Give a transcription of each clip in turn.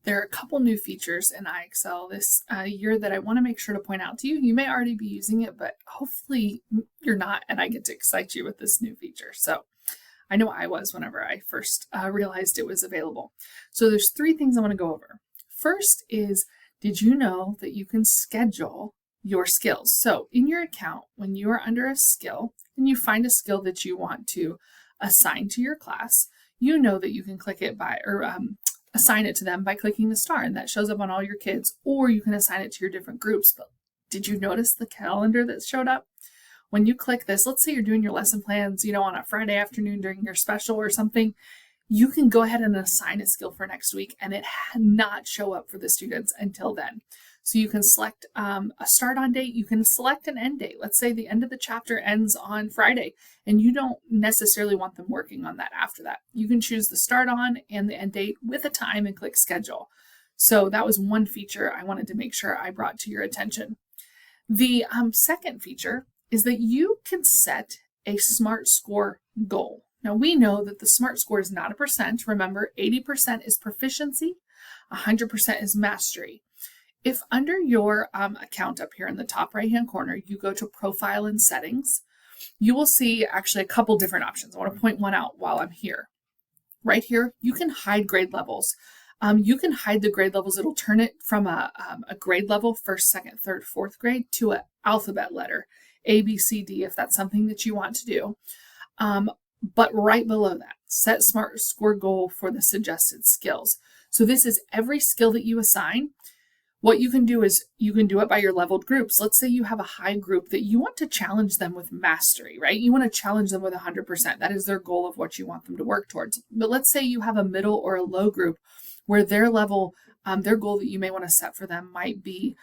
There are a couple new features in IXL this year that I want to make sure to point out to you. You may already be using it, but hopefully you're not, and I get to excite you with this new feature. So I know I was whenever I first realized it was available. So there's three things I want to go over. First is, did you know that you can schedule your skills? So in your account, when you are under a skill and you find a skill that you want to assign to your class, you know that you can click it by, or assign it to them by clicking the star, and that shows up on all your kids, or you can assign it to your different groups. But did you notice the calendar that showed up? When you click this, let's say you're doing your lesson plans, on a Friday afternoon during your special or something, you can go ahead and assign a skill for next week and it not show up for the students until then. So you can select a start on date. You can select an end date. Let's say the end of the chapter ends on Friday and you don't necessarily want them working on that after that. You can choose the start on and the end date with a time and click schedule. So that was one feature I wanted to make sure I brought to your attention. The second feature is that you can set a SMART score goal. Now we know that the SMART score is not a percent. Remember, 80% is proficiency, 100% is mastery. If under your account up here in the top right-hand corner, you go to Profile and Settings, you will see actually a couple different options. I want to point one out while I'm here. Right here, you can hide grade levels. You can hide the grade levels. It'll turn it from a grade level, first, second, third, fourth grade, to an alphabet letter, A, B, C, D, if that's something that you want to do. But right below that, set SMART score goal for the suggested skills. So this is every skill that you assign. What you can do is you can do it by your leveled groups. Let's say you have a high group that you want to challenge them with mastery, right? You want to challenge them with 100%. That is their goal of what you want them to work towards. But let's say you have a middle or a low group where their level, their goal that you may want to set for them might be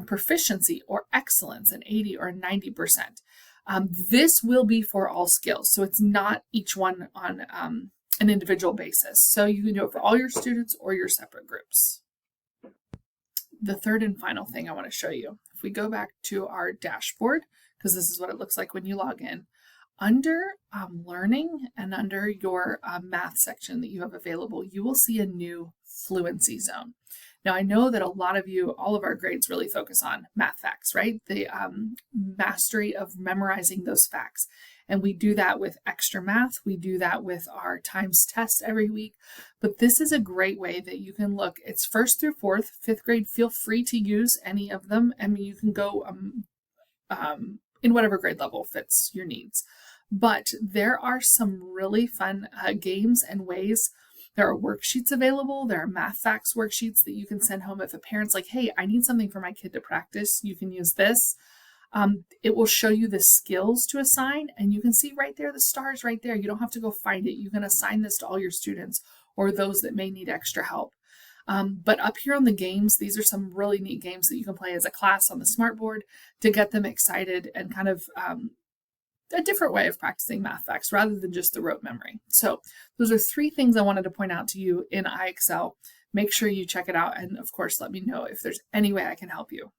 proficiency or excellence, an 80 or 90%. This will be for all skills. So it's not each one on an individual basis. So you can do it for all your students or your separate groups. The third and final thing I want to show you, if we go back to our dashboard, because this is what it looks like when you log in, under learning and under your math section that you have available, you will see a new fluency zone. Now, I know that a lot of you, all of our grades really focus on math facts, right? The mastery of memorizing those facts. And we do that with extra math. We do that with our times tests every week. But this is a great way that you can look. It's first through fourth, fifth grade. Feel free to use any of them. I mean, you can go in whatever grade level fits your needs. But there are some really fun games and ways. There are worksheets available. There are math facts worksheets that you can send home if a parent's like, hey, I need something for my kid to practice. You can use this. It will show you the skills to assign, and you can see right there, the stars right there. You don't have to go find it. You can assign this to all your students or those that may need extra help. But up here on the games, these are some really neat games that you can play as a class on the smart board to get them excited and kind of a different way of practicing math facts rather than just the rote memory. So those are three things I wanted to point out to you in IXL. Make sure you check it out. And of course, let me know if there's any way I can help you.